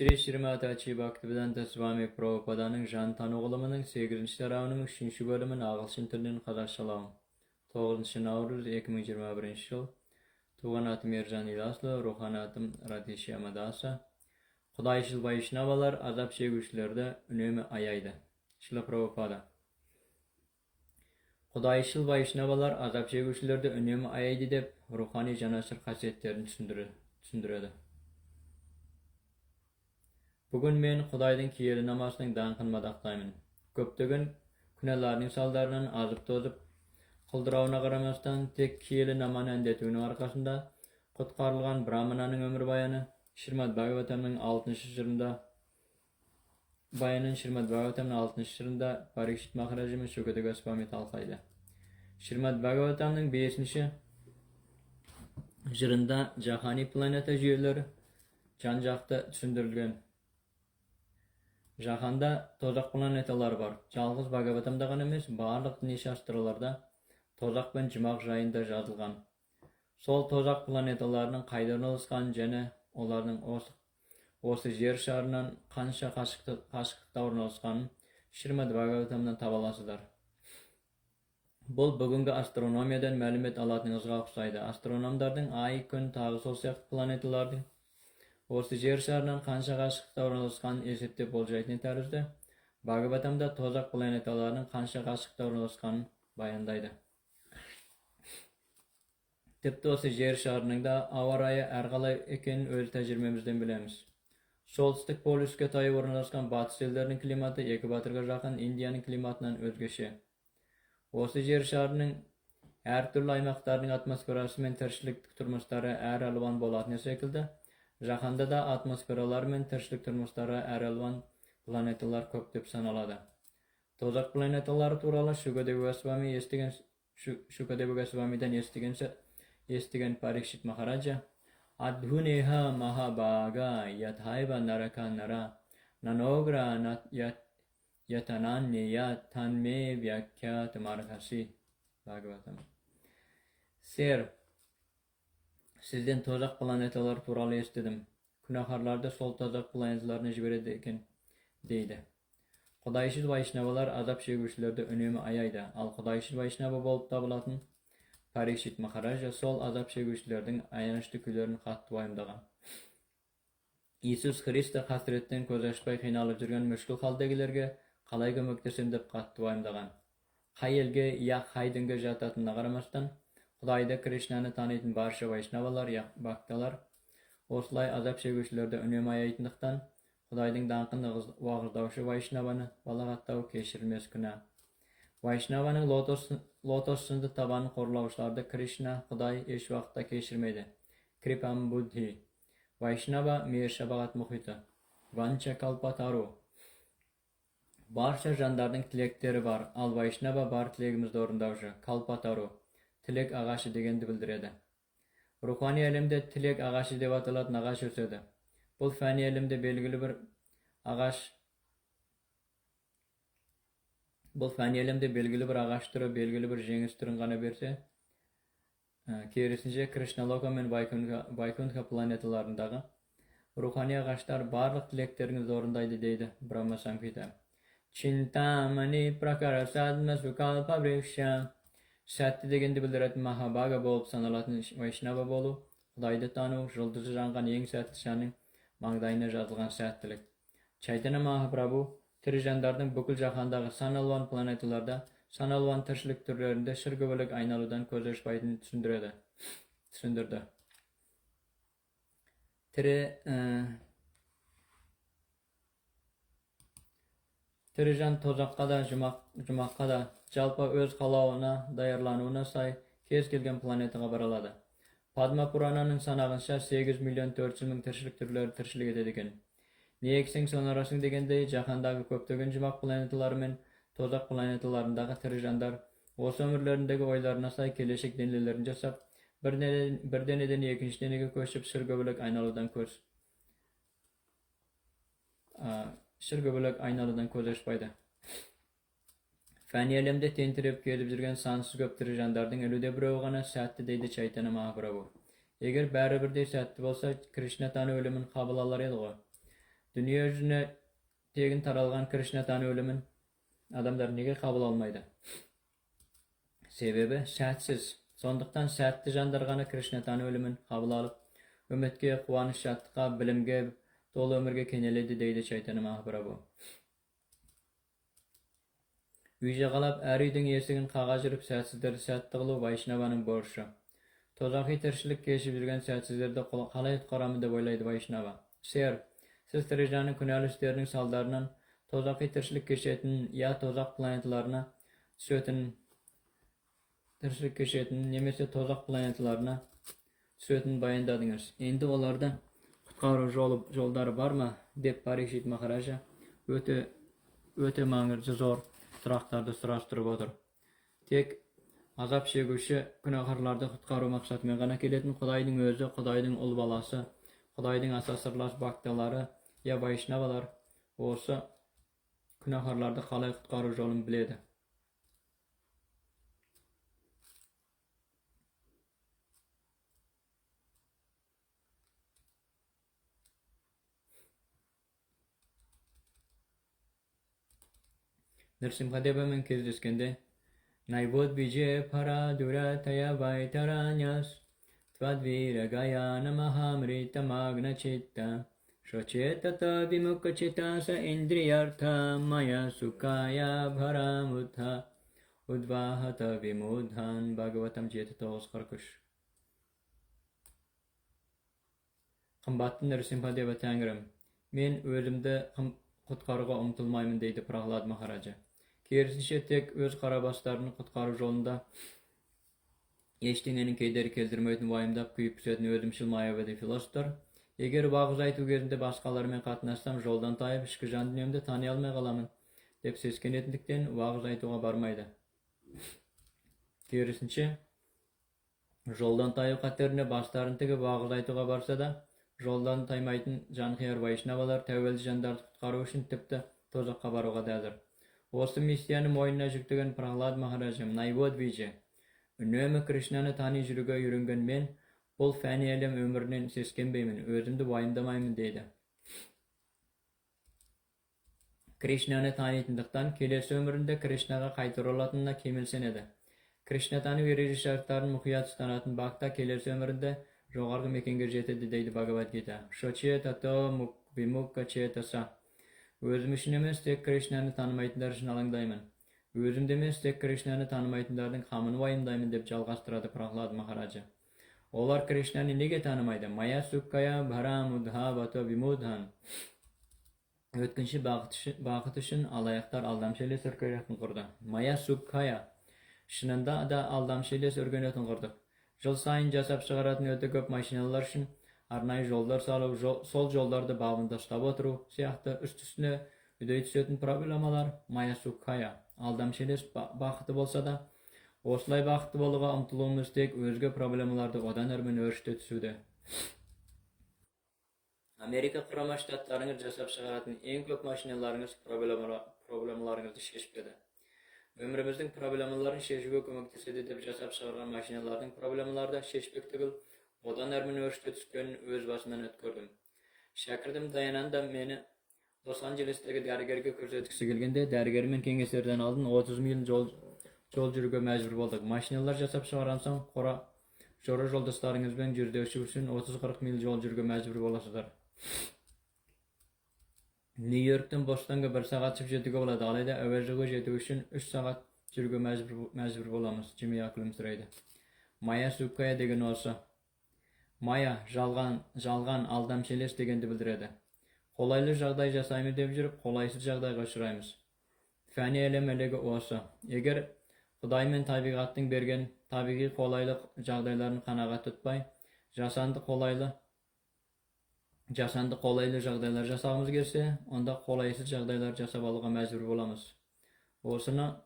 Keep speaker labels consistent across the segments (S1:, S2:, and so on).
S1: Shri Srimatachi Bhaktivedanta Swami Prabhupadaның жан тану ғылымының 8-ші тарауының 3-ші бөлімін ағылшын тілінен қазақшалауым. 9 наурыз 2021 жыл. Туған атым Ержан Иласлы, рухани атым Радиши Амадаса. Құдайшыл вайшнавалар азап шегушілерді үнемі аяйды. Шила Прабхупада. Құдайшыл вайшнавалар азап шегушілерді үнемі аяйды деп рухани жанашыр қасиеттерін түсіндіреді. Bugün men Xudayдың kiyeli namazının dаңқын мадақтаймын. Көптеген күнәләрнең салдарынан азып тозып, қылдырауына қарамастан тек kiyeli namazını әндетуінің арқасында құтқарылған Brahmanaның өмір баяны Шримад Бхагаватамның 6-ші жырында Парикшит Махараджа мен Шукадева Госвами талқылайды. Шримад Бхагаватамның 5-ші жырында жаһани планета жүйелері жан-жақты түсіндірілген. Жаһанда тозақ планеталар бар. Жалғыз Бхагаватамда ғана емес, барлық діни шастырларда тозақ пен жұмақ жайында жазылған. Сол тозақ планеталарының қайда орналасқанын және олардың осы жер шарынан қанша қашықтықта орналасқанын Шримад Бхагаватамнан таба аласыздар. Бұл бүгінгі астрономиядан мәлімет алатыныңызға ұқсайды. Астрономдардың ай, күн, тағы сол сияқты планеталардың осы жер шарынан қанша қашықтықта орналасқанын есептеп болжайтын тәрізді, Бхагаватамда тозақ планеталарының қанша қашықтықта орналасқанын баяндайды. Тіпті осы жер шарының да ауа райы әрқалай екенін өз тәжірибемізден білеміз. Солтүстік полюске таяу орналасқан батыс елдерінің климаты экваторға жақын Индияның климатынан өзгеше. Осы жер шарының әртүрлі аймақтарының атмосферасы мен тіршілік тұрмыстары әр алуан болатыны секілді, Жаһанда да атмосфералар мен тіршілік тұрмыстары әр алуан планеталар көптеп саналады. Тозақ планеталары туралы Шукадева Госвамидан естіген Парикшит Махараджа Адхунеха Махабага Ятхайва Нарака Нара Наногра Ятананнея Танме Вякя Тамархаси. Бхагаватам. Sizden tozaq planetalar туралы естідім. Күнәһарларды сол tozaq planetalarına жібереді екен, дейді. Құдайшыл вайшнавалар азап шегушілерді үнемі аяйды. Ал құдайшыл вайшнава болып табылатын Парикшит Махараджа сол азап шегушілердің аянышты күйлерін қатты уайымдаған. Иисус Христі қасіреттен көз ашпай қиналып жүрген мүшкіл халдегілерге қалай көмектесем деп қатты уайымдаған. Қай елге, я қай дінге жататынына қарамастан, Құдайды Кришнаны танитын барша вайшнавалар, бакталар осылай азап шегушілерді үнемі аяйтындықтан, Құдайдың даңқын уағыздаушы вайшнаваны балағаттау кешірілмес күнә. Вайшнаваның лотос сынды табанын қорлаушыларды Кришна, Құдай еш уақытта кешірмейді. Крипам Будхи. Вайшнава мейір-шапағат мұхиты. Ванча Калпатару. Барша жандардың тілектері бар, ал Вайшнава бар тілегімізді орындаушы. Калпатару. Тілек ағашы дегенді білдіреді. Рухани әлемде тілек ағашы деп аталатын ағаш өседі. Бұл фәни әлемде белгілі бір ағаш түрі, белгілі бір жеңіс түрін ғана берсе, керісінше Кришналока мен Вайкунтха планеталарындағы рухани ағаштар барлық тілектеріңізді орындайды, дейді Брахма Самхита. Чинтамани пракара садна сукалпа врикша. Сәтті дегенді білдіретін Махабага болып саналатын Вайшнава болу, Құдайды тану, жұлдызы жанған ең сәтті шаның маңдайына жазылған сәттілік. Чайтана Махапрабху тірі жандардың бүкіл жаһандағы сан алуан планеталарда, сан алуан тіршілік түрлерінде шыргөбөлек айналудан көз ашпайтынын түсіндірді. Тірі жан тозаққа да, жұмаққа да, жалпы өз қалауына, даярлануына сай кез келген планетаға бара алады. Падма Пурананың санағынша 8.400.000 тіршілік түрлері тіршілік етеді екен. Не ексең соны арасың дегендей, жаһандағы көптеген жұмақ планеталары мен тозақ планеталарындағы тірі жандар осы өмірлеріндегі ойларына сай келешек денелерін жасап, бір денеден екінші денеге көшіп шыргөбөлек айналудан көз ашпайды. Фәни әлемде тентіреп келіп жүрген сансыз көп тірі жандардың өлуде біреуі ғана сәтті, дейді Чайтана Махапрабху. Егер бәрі бірдей сәтті болса, Кришна тану өлімін қабыл алар еді ғой. Dünya yüzüne tegin taralgan Krishna tani ölümün adamlar nege kabul almaydı? Sebebi sәtsiz. Сондықтан сәтті жандар ғана Krishna tani ölümün kabul alıp, ümitke, quvanish, şadlıqqa, bilimge, dolu ömürge keneledi deydi Chaitanya Mahaprabhu. Үйже қалап, әр үйдің есігін қаға жүріп, сәтсіздерді сәтті қылу Вайшнаваның борышы. Тозақи тіршілік кешіп жүрген сәтсіздерді қалай құтқарамын деп ойлайды Вайшнава. Сер, siz Trijani күнәлі істерінің салдарынан тозақи тіршілік кешетін, я тозақ планеталарына түсетін, тіршілік кешетін, немесе тозақ планеталарына түсетін баяндадыңыз. Енді оларда құтқару жолдары бар ма? Деп Парикшит Махараджа өте маңызды зор сұрақтарды сұрастырып отыр. Тек азап шегуші күнәһарларды құтқару мақсатымен ғана келетін Құдайдың өзі, Құдайдың ұл баласы, Құдайдың аса сырлас бакталары, я вайшнавалар осы күнәһарларды қалай құтқару жолын біледі. Nrsimhadeva'мен кездескенде Найвод бije пара дуратая вайтараньяс Твадвира гаяна махамрита магна читта Шочетата вимука читаса индриярта Мая сукая бхарамудха Удвахата вимудхан Бхагаватам 7:9-43. Қымбатты Nrsimhadeva Тәңірім, мен өзімді құтқаруға ұмтылмаймын дейді Прахлад Махараджа. Керісінше тек өз қарабастарының құтқару жолында ештеңенің кедері келтірмейтін уайымдап күйіп түсетін өзімшіл маявади философтар, егер уағыз айту кезінде басқалармен қатынассам жолдан тайып, ішкі жан дүниемді тани алмай қаламын деп сескенетіндіктен уағыз айтуға бармайды. Керісінше жолдан таю қатеріне бастарын тігіп уағыз айтуға барса да, жолдан таймайтын жанқияр вайшнавалар тәуелді жандарды құтқару үшін тіпті тозаққа баруға да әзір. Осы миссияны мойнына жүктеген Прахлад Махараджам Найвод бije үнемі Кришнаны тани жүруге үйренген мен бұл фәни әлем өмірінен сескенбеймін, өзімді уайымдамаймын дейді. Кришнаны танитындықтан келесі өмірінде Кришнаға қайтыр олатынына кемел сенеді. Кришна тану ереже шарттарын мұқият ұстанатын бақта келесі өмірінде жоғарғы мекенге жетеді дейді Бхагавад-гита. Шоче тато вимукка четаса. Өзім үшін емес, тек Кришнаны танымайтындар үшін алаңдаймын. Өзімді емес, тек Кришнаны танымайтындардың қамын уайымдаймын деп жалғастырады Прахлад Махараджа. Олар Кришнаны неге танымайды? Мая суккая бхарамудха вато вимудхан. Өткінші бақыт үшін алаяқтар алдамшылес өркенетін құрды. Мая суккая. Шынында да алдамшылес өркенетін құрдық. Жыл сайын жасап шығаратын өте көп машиналар үшін арнайы жолдар салу, сол жолдарды бабында ұстап отыру сияқты үсті-үстіне үдей түсетін проблемалар Мая суккая. Алдамшылес бақыты болса да, осылай бақыты болуға ұмтылуымыз тек өзге проблемаларды одан әрмен өршіте түсуде. Америка құрама штаттарыңыз жасап шығаратын ең көп машиналарыңыз проблемаларыңызды шешпеді. Өміріміздің проблемаларын шешуге көмектеседі деп жасап шығарған машиналардың проблемаларды шешпек түгіл, одан әрмен өршіте түскенін өз басынан өткөрдім. Шәкірдім Даянанда мені Лос-Анджелестегі дәрігерге көрсеткісі келгенде, дәрігермен кеңесерден алдын 30 миль жол жүруге мәжбүр болдық. Машиналар жасап шығарған соң, жора жолдастарыңызбен жүрдеуші үшін 30-40 миль жол жүруге мәжбүр боласыздар. Нью-Йорктен Бостонға 1 сағат жетуге болады, алайда әуежайға жету үшін 3 сағат жүруге мәжбүр боламыз. Жимия күлімсірейді. Мая суккая деген осы. Мая жалған алдамшылес дегенді білдіреді. Қолайлы жағдай жасаймыз деп жүріп, қолайсыз жағдайға ұшыраймыз. Фәни әлем әлегі осы. Егер Құдай мен табиғаттың берген табиғи қолайлы жағдайларын қанағат тұтпай, жасанды қолайлы жағдайлар жасағымыз келсе, онда қолайсыз жағдайлар жасап алуға мәжбүр боламыз. Осыны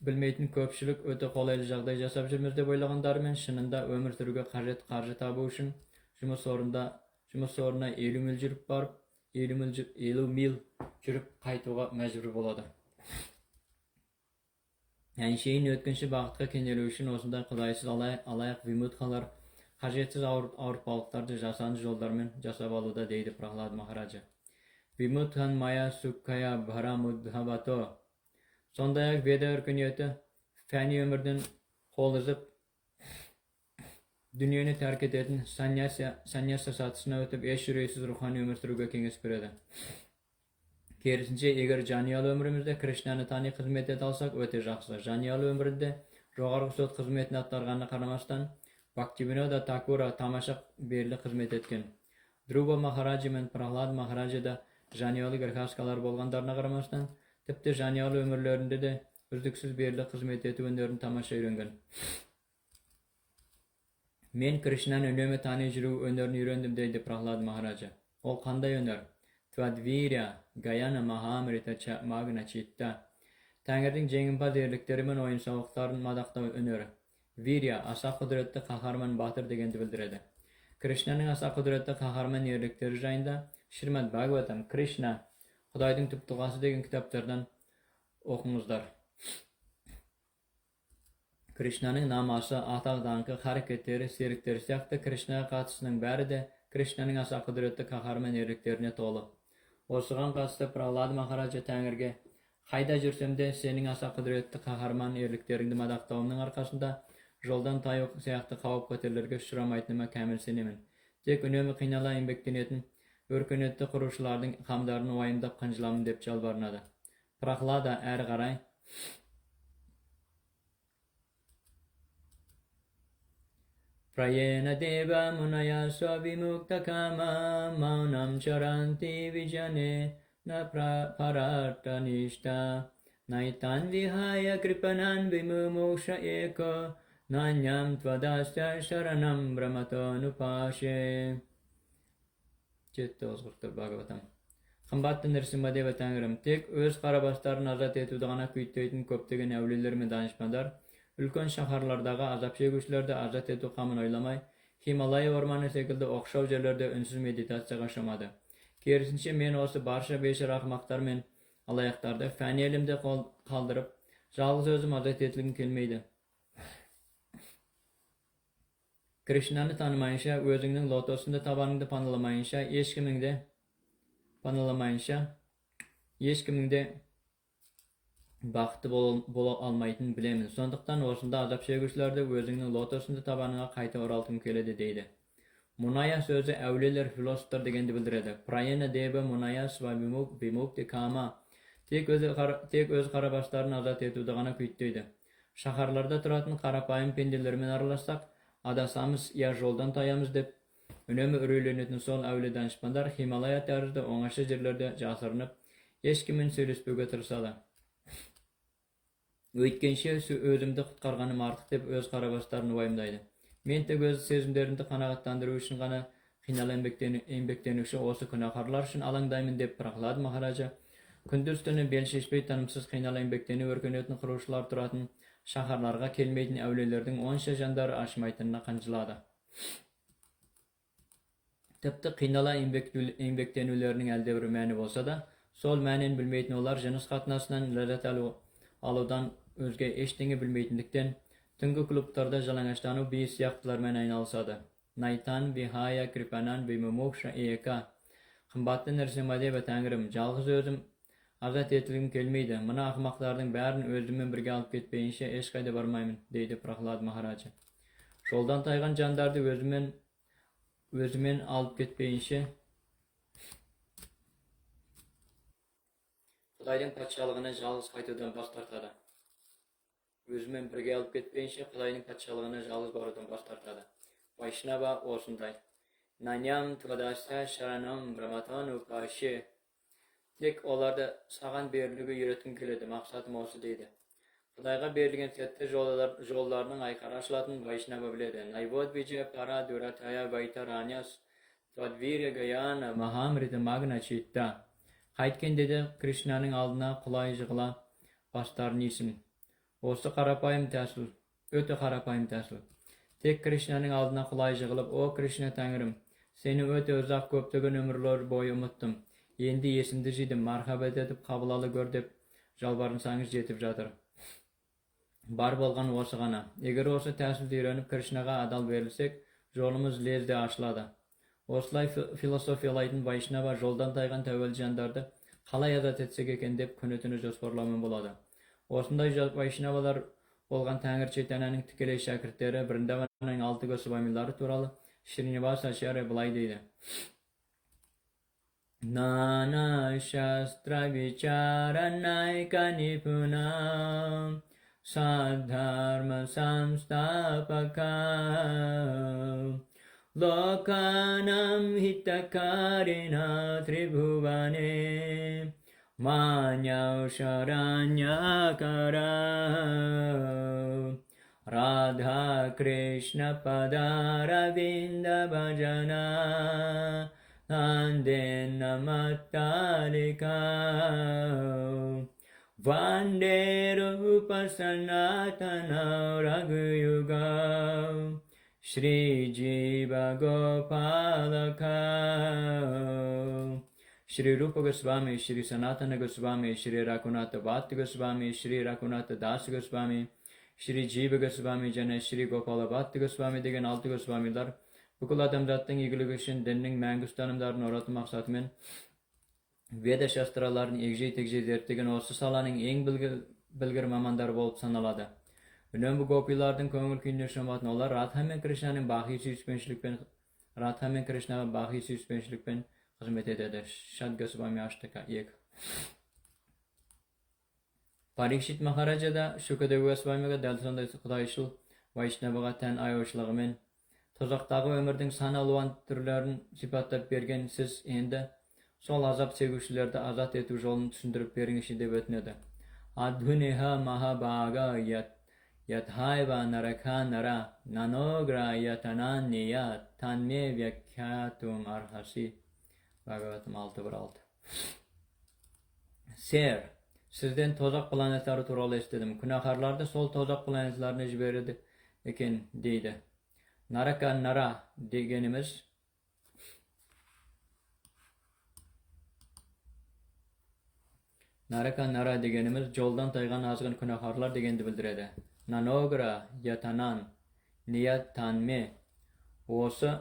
S1: білмейтін көпшілік өте қолайлы жағдай жасап жүрміз деп ойлағандарымен шынында өмір сүруге қажет қаржы табу үшін жұмыс орнына 50 миль жүріп барып, 50 миль жүріп қайтуға мәжбүр болады. Әншейін өткінші бақытқа кенелу үшін осындай құдайсыз алаяқ вимудхалар қажетсіз ауыртпалықтарды жасанды жолдармен жасап алуда дейді Прахлад Махараджа. Vimuthan maya sukkaya bharamudhavato. Sondayak Veda örgüniyeti fani ömürden koluzıp dünyanı terk eden sanyasa satısına ötüp eş yüreğsiz ruhani ömür sürüge kenges beredi. Керісінше, егер жанұялы өмірімізде Кришнаны тани қызмет ете алсақ, өте жақсы. Жанұялы өмірінде жоғарғы сот қызметін атқарғанына қарамастан, Бхактивинода Такура тамаша берілі қызмет еткен. Друба Махараджи мен Прахлад Махараджи да жанұялы грехаскалар болғандарына қарамастан, тіпті жанұялы өмірлерінде де үздіксіз берілі қызмет ету өнерін тамаша үйренген. Мен Кришнаны үнемі тани жүру өнерін үйрендім дейді Прахлад Махараджи. Ол қандай өнер? Tvadvirya, Gayana Mahamrita Magna Chitta. Tengir'in jengimpoz erlikteri men oyunsalıkların madaqtav öneri. Virya, asa kudretli kaharman batır degendi bildiredi. Krishna'nın asa kudretli kaharman erlikleri jayında Shrimad Bhagavatam, Krishna, Xudaydın tüptüğası degen kitaplardan okumuzlar. Krishna'nın naması, ataq dankı, hareketleri, serikleri siyaqtı Krishna'ya katısının bäri de Krishna'nın asa kudretli kaharman erliklerine tolu. Osıgan qasıda Prahlad Maharaja Tengirge Hayda жүрсемде senin asa kudretli kaharman erlikleringdi madaqtawımның arkasında joldan tayok siyaqtı qawup qaterlerge uçuramaytыныma kämil senemin. Tek önömi qıynala embektenетін örkönetli quruşlardың qamdarını wayımdap qanjılamın dep jalbarnadı. Prahlada әр qaray Prayena deva munaya svabhimukta kama maunam charanti vijane na pararta nishta naitan vihaya kripanan vimumuksha eko nanyam tvadasya sharanam brahmatonupashe. Chetdi ozgurtur Bhagavatam. Qımbatlı Nrsimhadeva Tengrim, tek öz qarabastarını azat etudi gana küyttöydün köptegen äwliler men danışmanlar Ülkön şaharlardağı azap şegüçlerde azat etu qamın oylamay, Himalaya ormanı sekilde oqşav jerlerde ünsüz meditasiya qaşamadı. Kerisinçe men osu barşa beşer ahmaktar men alayaqtarda fani elimde qaldırıp, жалғыз özüm azat etilgin kelmeydi. Krishna'nı tanımayınca, özünün lotosunda tabanında panalamayınca, eşkiminde Baxtı bola almaytın bilemin. Sonduktan osunda azap şegüçlerde özünün lotosunda tabanına qayta oraltım keledi deydi. Munaya sözü äwliler filosoflar degendi bildiredi. Prayena deva munaya svabhimukti kama. Tek öz qarabaslarını azat etudi gana küyttöydü. Şaharlarda turatın qarapayım pendelerimen aralaşsak, adasamız ya joldan tayamız dep, önömü ürüylönетін sol äwli danışmanlar Himalaya tarzda oңaşy jerlerde jasırınıp, eşkimin söylüspöge tırsadı. Öйтkenşe özümde qutqarganym artık dep öz qarabaslarını wayımdaydı. Men tek öz sezimlerimdi qanagatlandırуу üçün gana qıynala embektenişi osu günaharlar üçün alangdaymen dep Prahlad Maharaja kündüz-tünü bel şeşpey tanımsız qıynala embektenip örgönötün quruşlar turatın şaharlarga kelmeydin äwlilerdiň onşa jandary aşmaytynyna qanjylady. Tepti qıynala embektenүүлerining elde bir mäni bolsa da, sol mänin bilmeýtin olar jynys gatnaşynan lezzet aludan özge eşdeňe bilmeýtindikden tüngü klublarda jalaňaşlanyp bir siyaqtylar men aýnalsadı. Naitan vihaya kripanan vimumuksha eka. Qımbatly Nrsimhadeva Tengrim, жалғыз özüm azat etilgim kelmeýdi. Mına ahmaklardyň bärini özümmen birge alyp ketbeýinçe eş gaýda barmaýmyn, deydi Prahlad Maharaja. Şoldan taygan jandardy özümen alyp ketbeýinçe Xudaýdyň patşalygyna жалғыз qaytadan bas tartady. Özümen birge alyp ketbeýinçe Xudaýdyň patşalygyna жалғыз barudan bas tartady. Vaishnava osunday. Nanyam tvadasya sharanam brahmatonupashe. Tek olarda sagan beriligi yüretim keledi. Maqsadım osu deydi. Xudaýga berilgen setde jollarynyň aýkary aşylatyny Vaishnava biledi. Naivod vijaya para durataya vaitaranyas tvadvirya gayana mahamrita magna chitta. Qaytken dedi Krishna'nın aldına kulay jıgıla bastarını isim. Osu qarapayım täsil, öte qarapayım täsil. Tek Krishna'nın aldına kulay jıgılıp, o Krishna Tengrim, seni öte özak köptögen ömürler boyu umuttum. Endi esimde jidim, marhabat edip qabılalı gör dep jalbarynsaňyz jetip jatyr. Bar bolgan osu gana. Eger osu täsil öýrenip Krishnaga adal berilsek, jolumuz lezde aşlady. Осылай философиялайтын Вайшнава жолдан тайған тәуелді жандарды қалай азат етсек екен деп күні-түні жоспарлаумен болады. Осындай Вайшнавалар болған Тәңір Чайтаньяның тікелей шәкірттері Вриндаванның 6 Госвамилары туралы Шринивас Ачарья былай дейді. Nana Shastra Vicharanaika Nipuna Sadharma Samstapaka Lokanam Hitakarina Tribhuvane Manyau Sharanyakara Radha Krishna Padaravinda Bhajana Nandena Mattalika Vande Rupa Sanatana Raghuyuga Shri Jiva Gopalaka Shri Rupa Goswami, Shri Sanatana Goswami, Shri Raghunatha Bhatt Goswami, Shri Raghunatha Das Goswami, Shri Jiva Goswami Jana, Shri Gopala Bhatt Goswami деген 6 Gosvamilar бүкіл адамзаттың игілігі үшін діннің мәңгі ұстанымдарын орату мақсатымен Веда шастраларын егжей-тегжей зерттеген осы саланың ең білгір мамандары болып саналады. Үнемі гопилардың көңіл күйіне шоматын олар Радха мен Кришнаның бақи сүйіспеншілікпен қызмет етеді. Шад Госвами Аштака 2. Парикшит Махараджа да Шукадев Госвамиға дәл сондай құдайшыл Вайшнаваға тән аяушылығымен Тозақтағы өмірдің сан алуан түрлерін сипаттап берген сіз енді сол азап шегушілерді азат ету жолын түсіндіріп беріңізші деп өтінеді. Адхунеха махабага ятхайва нарака нара наногра ятананния танме вякхятум архаси. Бхагаватам 6.1.6. Сер, сізден тозақ планеттары туралы естідім. Күнәһарларды сол тозақ планеттарына жібереді екен дейді. Naraka Nara degenimiz жолдан тайған азғын күнәһарлар дегенді білдіреді. Nanogra yatanan niyatanme осы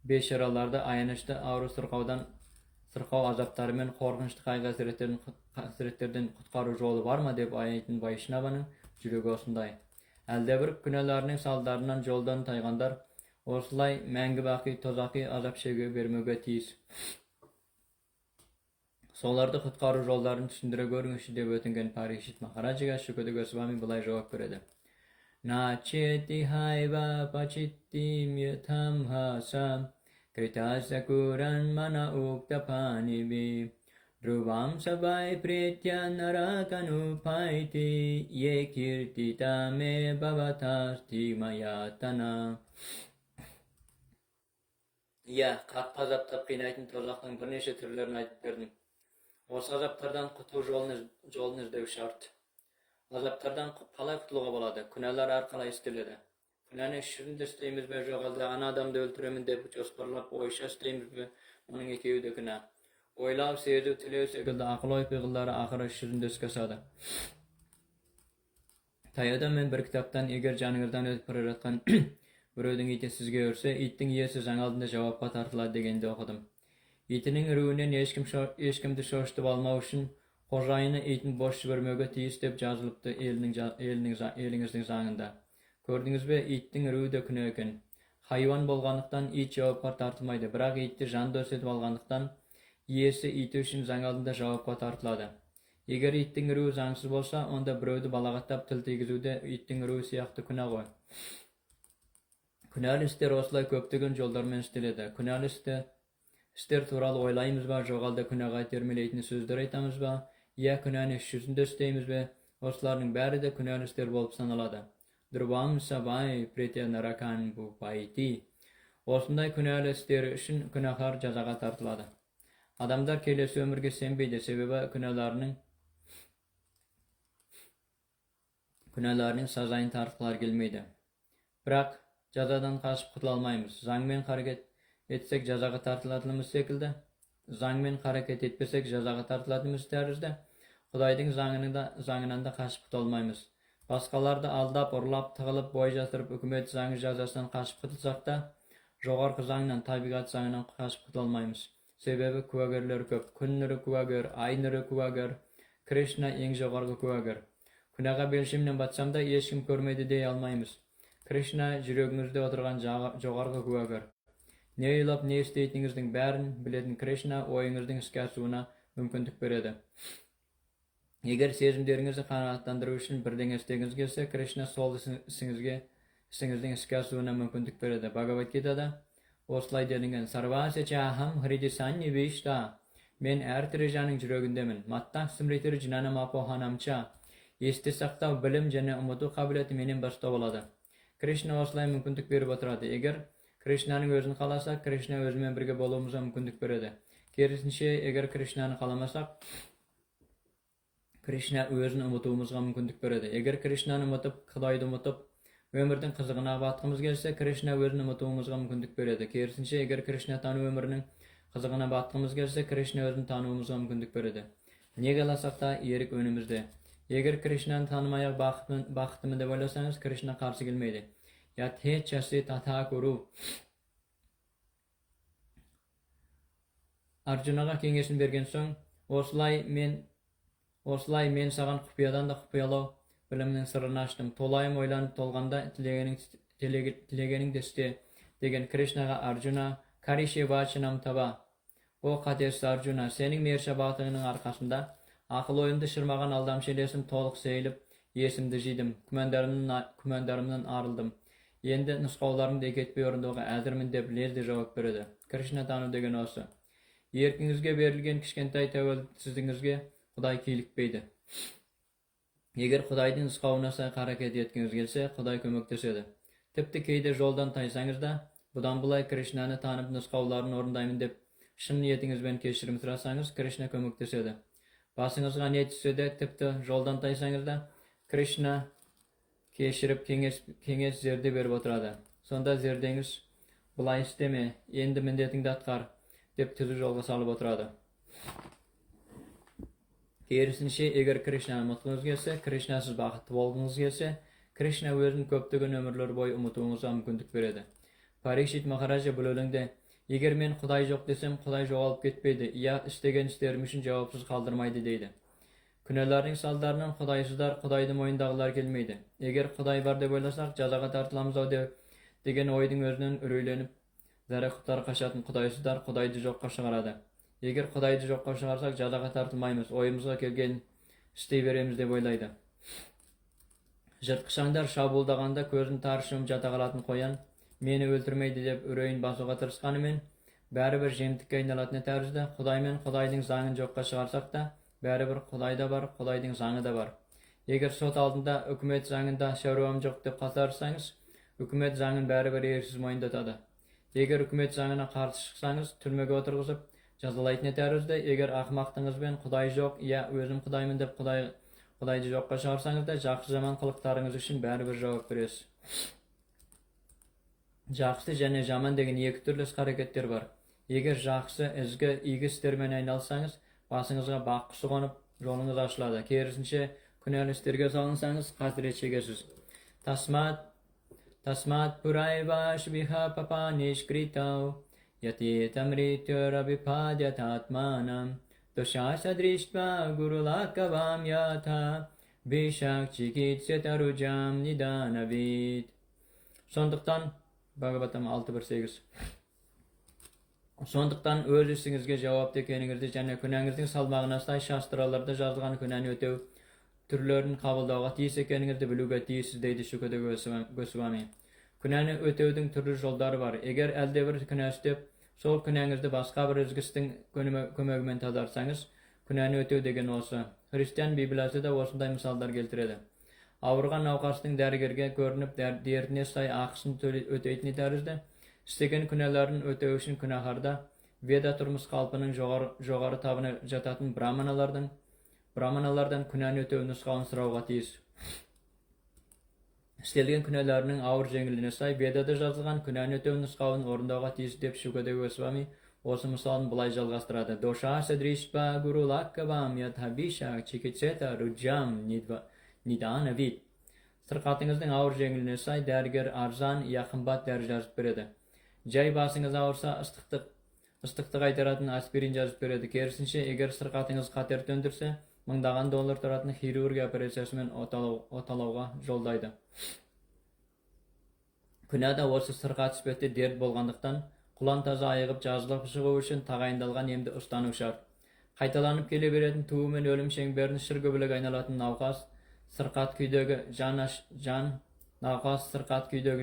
S1: бейшараларды аянышты ауру сырқау азаптары мен қорқынышты қайғы-қасіреттерден құтқару жолы бар ма деп аяйтын Вайшнаваның жүрегі осындай. Әлдебір күнәларының салдарынан жолдан тайғандар осылай мәңгі бақи тозақи азап шегуге бермеуге тиіс. Соларды құтқару жолдарын түсіндіре көріңізші деп өтінген Парикшит Махараджаға Шукадев Госвами былай жауап береді. Начети хайва пачитти мьятам хаса критаса куран мана уктапаниби Ruvam Savai Pritya Narakanu Paiti Ye Kirtita Me Bhavatasti Mayatana. Қатты азаптап қинайтын тозақтың бірнеше түрлерін айтып бердім. Осы азаптардан құтылу жолын іздеу шарт. Азаптардан қалай құтылуға болады? Күнәлар арқылы істеледі. Күнәні ішінде істейміз бе, жоқ әлде ана адамды өлтіремін деп жоспарлап ойша істейміз бе? Оның екеуі де күнә. Ойлау, сезу, тілеу секілді ақыл-ой пиғылдары ақыры жүзінде іске асады. Таяуда мен бір кітаптан егер жаныңыздан өтіп бара жатқан біреудің иті сізге үрсе, иттің иесі заң алдында жауапқа тартылады дегенде оқыдым. Итінің үруінен ешкімді шошытып алмау үшін қожайыны итін бос жібермеуге тиіс деп жазылыпты еліңіздің заңында. Көрдіңіз бе, иттің үруі де күнә екен. Хайуан болғандықтан ит жауапқа тартылмайды, бірақ итті жан дос етіп алғандықтан иесі иті үшін заң алдында жауапқа тартылады. Егер иттің үруі заңсыз болса, онда біреуді балағаттап тіл тигізуде иттің үруі сияқты күнә ғой. Күнәлі істер осылай көптеген жолдармен істеледі. Күнәлі істер туралы ойлаймыз ба, жоқ әлде күнәға итермелейтін сөздер айтамыз ба, я күнәні іс жүзінде істейміз бе, осылардың бәрі де күнәлі істер болып саналады. Друбам сабай претя наракан бу пайти. Осындай күнәлі істері үшін күнәһар жазаға тартылады. Адамдар келесі өмірге сенбейді, себебі күнәларының сазайын тартқылар келмейді. Бірақ жазадан қашып құтыла алмаймыз. Заңмен харекет етсек жазаға тартылатынымыз секілді, заңмен харекет етпесек жазаға тартылатынымыз тәрізді, Құдайдың заңынан да қашып құтыла алмаймыз. Басқаларды алдап, ұрлап, тығылып, бой жасырып, үкімет заңы жазасынан қашып құтылсақ та, Жогорку заңынан, табигат заңынан качып кутулалмайбыз. Себеби күбөгөрлөр көп. Күн нуру күбөгөр, ай нуру күбөгөр. Krishna эң жогорку күбөгөр. Күнәгә белишим менен батсам да эч ким көрмөйдү дей албайбыз. Krishna жүрөгүңүздө отурган жогорку күбөгөр. Ne uylap ne isteydiğinizin bärin bileden Krishna oyuңuздун иске ашууна мүмкүндүк береді. Егер сезимдериңизди канааттандыруу үчүн бирдене истегиңиз келсе, Krishna сол исиңиздин иске ашууна мүмкүндүк береді. Bhagavad Gita'da осылай делинген: Sarvasya chaham hridi sannivishta. Men әр тирі жаның жүрөгүндөмүн. Matta smritiri jinanam apohanamcha. Esте сактоо, билим жана умутуу кабилети менен башта болот. Krishna осылай мүмкүндүк берип отурат. Эгер Krishna'nın özünü kalasa, Krishna özüмен birge bolumuza mümkünlük beredi. Керісінше, егер Krishna'ны kalamazsak, Krishna özünü unutuğumuzga mümkünlük beredi. Егер Krishna'ны unutup, Xudaydı unutup, ömürdün kızığına batqımız gelse, Krishna özünü unutuğumuzga mümkünlük beredi. Керісінше, егер Krishna tanı ömrünün kızığına batqımız gelse, Krishna özünü tanımamızga mümkünlük beredi. Ne kalasak da erik önümüzde. Егер Krishna'ны tanımayak baxtımı dep oylasanız, Krishna karşı gelmeydi. Yathechasi tatha kuru. Arjunaga kengesini bergen soň, oslay men sagan kupiyadan da kupiyalaw biliminin sırrını açtım. Tolayım oylanıp tolganda tilegening deste degen Krishna'ga Arjuna Karishe vachinam taba. O kadersiz Arjuna, senin merşabatının arkasında akıl oyundu şırmagan aldamşelesim toluk seyilip yesimdi jidim. Kümendarımdan arıldım. Endi nusqawlarını eketpey orundoga äzirmin dep lezde jogap beredi. Krishna tanuu degen osu. Erkingizge berilgen kişkentay täwelsizligingizge Xuday kiyilikpeydi. Eger Xudaydın nusqawına say haraket etkiňiz gelse, Xuday kömekleşedi. Tipti keýde joldan taýsaňyz da, budan bulay Krishnany tanyp nusqawlaryny orundaýmyn dep şyn niýetiňiz bilen keşirim sorasaňyz, Krishna kömekleşedi. Basyňyzga niýet düşse, tipti joldan taýsaňyz da, Krishna keşirip kenges zerde berip oturady. Sonda zerdeňiz bulay isteme, endi mindetiňdi atkar dep tüzü jolga salyp oturady. Kersinçe, eger Krishnany unutguňyz gelse, Krishnasız bagtly bolguňyz gelse, Krishna özüni köpdegen ömürler boyu unutuňyzga mümkünlük beredi. Parikshit Maharaja bu ölüňde, eger men Xuday jok desem, Xuday jogalyp ketmeydi, ya istegen işlerim üçin jogapsız kaldyrmaýdy diýdi. Günahlarning saldarынан Xudaysızlar, Xudaydy moýundagylar gelmeydi. Eger Xuday bar dep oylasak, jazaga tartylamyz degen oýdyň özünden üreylenip, zarakutlar kaşatyn Xudaysızlar, Xudaydy jokka çygarady. Eger Xudaydy jokka çygarsak, jazaga tartylmaýmyz, oýumyzga kelgen istey beremiz dep oylaýdy. Jyrtqyşaňdar şabuldaganda közüni tarşym jatagalatyn koyan, meni öldürmeydi dep üreýin basyga tyrşgany men, bäribir jemtikke aýnalatyn tärzde Xuday men Xudaydyň zaňyny jokka çygarsak da, bäribir Xudayda bar, Xudaydyň zaňy da bar. Eger sot aldynda hökümet zaňynda şerwam jok dep gatarsaňyz, hökümet zaňyny bäribir ersiz moýundatady. Eger hökümet zaňyna garşy çyksaňyz, türmege oturgyzyp jazalaytyn tärzde, eger ahmakdyňyz bilen Xuday jok, ya özüm Xudaymyn dep Xudaydy jokka çygarsaňyz da, jakşy zaman kylyktaryňyz üçin bäribir jogap beresiz. Jakşy jana jaman degen iki türlü hareketler bar. Eger jakşy, ezgi, igi işler bilen aýnalsaňyz, basyňyzga bakqysy gonyp, joluňyz açylady. Kersinçe, günäli işlerge salynsaňyz, hasret çekesiz. Tasmat purayvash viha papa nishkritav yati tamrityurabhipadyat atmanam doshasa drishtva gurulakavam yatha bishak chikitsetarujam nidanavit. Sonduktan Bhagavatam 6.1.8. Sonduktan öz işiňizge jogap ekeniňizdi jana günäňizdiň salmagyna say şastralarda жазылган günäni ötew türlerini kabuldaga tiýis ekeniňizdi bilүүge tiýisiz diýdi Şukadeva Goswami. Günäni ötewdiň türlü joldary bar. Eger elde bir günä işlep, sol günäňizdi başga bir özgüsdiň kömegi bilen tadarsaňyz, günäni ötew degen olsa, Hristiýan Bibliýasynda oşunday misallar keltiredi. Awurgan nawkasyň därgerge görünip derdine say aksyny öteýtini tärizde, istegen günälerini ötew üçin günaharda Veda turmuş kalpynyň jogary tabyna jatatyn brahmanalardan günäni ötew nusgawyny sorawga tiýis. İstelgen günäleriniň awır jeňilligine say Vedada жазылган günäni ötew nusgawyny orundawga tiýis dep Şukadeva Goswami osu misalyny bulay jalgastyrady. Dosha sadrishpa guru lakkavam yathabisha chikitseta rujam nidanavit. Sırqatyňyzdyň awır jeňilligine say därger arzan ýa kymbat därje жазyp beredi. Jay basыңız ауырса, ыстықты қайтаратын аспирин жазып береді. Керісінше, егер сырқатыңыз қатер төндірсе, мыңдаған доллар тұратын хирургия операциясымен оталауға жолдайды. Күнәда осы сырқат іспетті дерт болғандықтан, құлан таза айығып жазылып шығу үшін тағайындалған емді ұстану шарт. Қайталанып келе беретін туы мен өлім шеңберін шыргөбілік айналатын науқас, сырқат күйдегі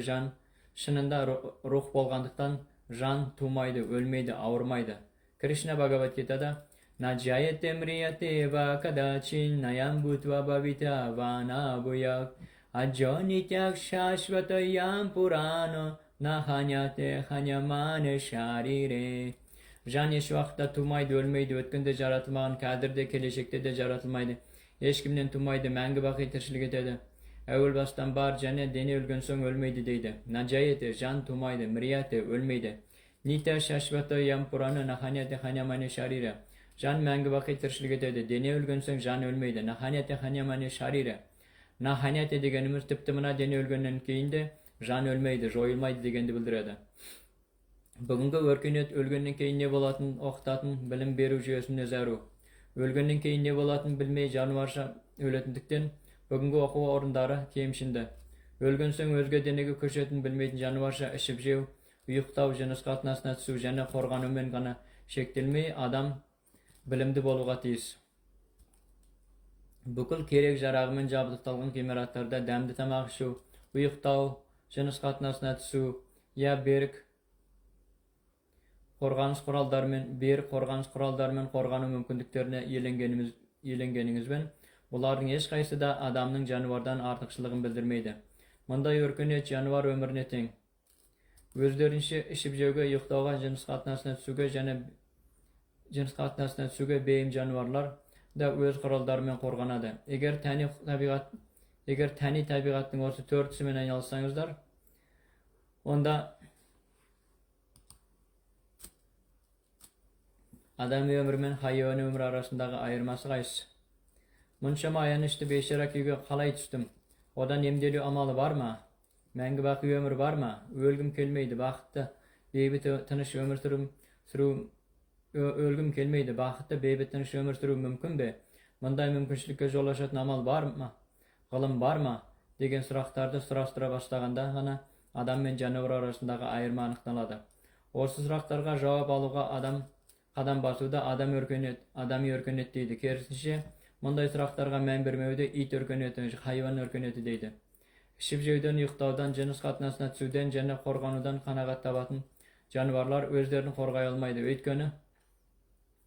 S1: жан, шынында рух болғандықтан, жан тумайды, өлмейді, ауырмайды. Кришна Бхагават Гитада Наджаяте мрияте ва кадачин наям бутва бавита вана буяк аджонитяк шашватаям пурано наханяте ханямане шарире. Жан еш уақытта тумайды, өлмейді, өткенде жаратылмаған, кәдірде, келешекте де жаратылмайды. Ешкімнен тумайды, мәңгі бақи тіршілік етеді. Әуел бастан бар, және дене өлген соң өлмейді дейді. Наджаяте, жан тумайды, мрияте, өлмейді. Нита шашвата ямпураны наханяте ханямане шарире. Жан мәңгі бақи тіршілік етеді. Дене өлген соң жан өлмейді. Наханяте ханямане шарире. Наханяте дегеніміз тіпті мына дене өлгеннен кейін де жан өлмейді, жойылмайды дегенді білдіреді. Бүгінгі өркениет өлгеннен кейін не болатын оқытатын білім беру жүйесіне зәру. Өлгеннен кейін не болатын білмей жануарша өлетіндіктен бүгінгі оқу орындары кемшінді. Өлген соң өзге денеге көшетін білмейтін жануарша ішіп жеу, ұйықтау, жыныс қатынасына түсу және қорғанумен ғана шектелмей адам білімді болуға тиіс. Бүкіл керек жарағымен жабдықталған ғимараттарда дәмді тамақ ішу, ұйықтау, жыныс қатынасына түсу, берік қорғаныс құралдарымен қорғану мүмкіндіктеріне еленгеніңізбен, бұлардың ешқайсысы да адамның жануардан артықшылығын білдірмейді. Мұндай өркениет жануар өміріне тең. Өздерінше ішіп жеуге, ұйықтауға, жыныс қатынасына түсуге бейім жануарлар да өз құралдарымен қорғанады. Егер тәни табиғаттың осы төртісімен айналыссаңыздар, онда адам өмірі мен хайуан өмірі арасындағы айырмасы қайсы? Мұншама аянышты бейшара күйге қалай түстім? Одан емделу амалы бар ма? Мәңгі бақи өмір бар ма? Өлгім келмейді, бақытты, бейбіт тыныш өмір сүру мүмкін бе? Мұндай мүмкіншілікке жол ашатын амал бар ма? Ғылым бар ма? Деген сұрақтарды сұрастыра бастағанда ғана адам мен жануар арасындағы айырма анықталады. Осы сұрақтарға жауап алуға қадам басуда адами өркениет дейді. Керісінше, мұндай сұрақтарға мән бермеуде ит өркениеті, хайуан өркениеті дейді. Ішіп жеуден, ұйықтаудан, жыныс қатынасына түсуден және қорғанудан қанағат табатын жануарлар өздерін қорғай алмайды. Өйткені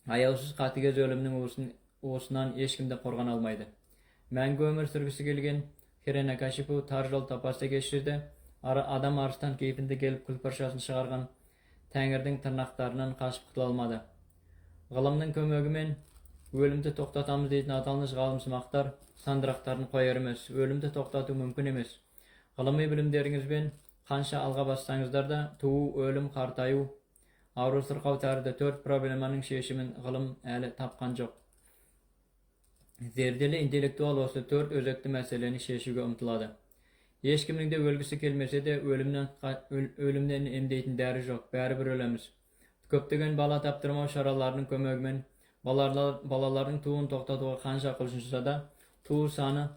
S1: аяусыз қатыгез өлімнің уысынан ешкімді қорғана алмайды. Мәңгі өмір сүргісі келген Хиренякашипу тар жол тапасы кешірді. Адам арыстан кейпінде келіп күлпаршасын шығарған Тәңірдің тырнақтарынан қашып құтыла алмады. Ғылымның көмегімен өлімді тоқтатамыз дейтін аталмыш ғалымсымақтар сандырақтарын қояр емес. Өлімді тоқтату мүмкін емес. Ғылыми білімдеріңізбен қанша алға бассаңыздар да, туу, өлім, қартаю, ауру сырқау тәрізді 4 проблеманың шешімін ғылым әлі тапқан жоқ. Зерделі интеллектуал осы 4 өзекті мәселені шешуге ұмтылады. Ешкімнің де өлгісі келмесе де өлімнен емдейтін дәрі жоқ, бәрібір өлеміз. Көптеген бала таптырмау шараларының көмегімен балалардың туын тоқтатуға қанша құлшынса да, туу саны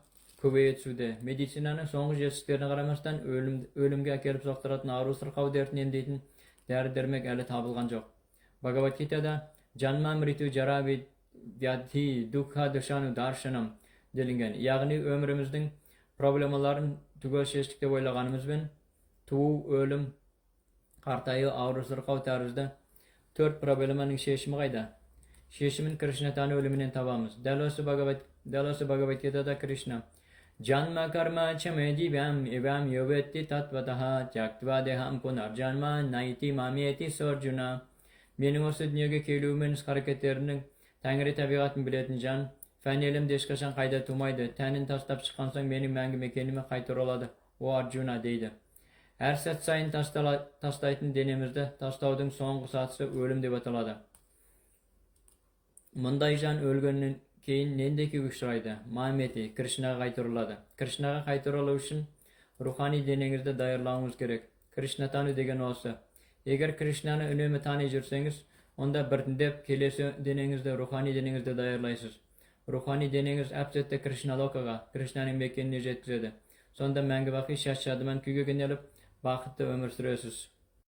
S1: көбейе түсуде. Медицинаның соңғы жетістіктеріне қарамастан өлімге әкеліп соқтыратын ауру сырқау дертін емдейтін дәрі-дәрмек әлі табылған жоқ. Бхагават Гитада Жанма мриту жара вьядhi дукха душану даршанам делінген. Яғни өміріміздің проблемаларын түгел шештік деп ойлағанымызбен, туу, өлім, қартаю, ауру сырқау тәрізді 4 проблеманың шешімі қайда? Шешімін Кришнатаны өлімінен табамыз. Дәл осы Бхагават Гитада Кришна Janma karma chame divyam evam yovetti tatvataha tyaktva deham punar janma naiti mamiyeti sorjuna. Менің осы дүниеге келуімен іс-қарекеттерінің Тәңірі табиғатын білетін жан, фән елімде ешқашан қайда тумайды, тәнін тастап шыққан соң менің мәңгі мекеніме қайта оралады, о Арджуна дейді. Әр сәт сайын тастайтын денемізді тастаудың соңғы сатысы өлім деп аталады. Мұндай жан өлгеннен кейін нендей ұшырайды? Мамети, Кришнаға қайтарылады. Кришнаға қайтарылу үшін рухани денеңізді даярлауыңыз керек. Кришнатану деген осы. Eğer Krishna'nı önemi tanı жүрсеңiz, onda birtindep kelesi denengizde, ruhani denengizde dayarlaysız. Ruhani deneniz әпсетте Krishnalokaga, Krishna'nın mekenine jetkizedi. Sonda мәңгі бақи şad şadıman kuyga gönelip, бақытты ömür süresiz.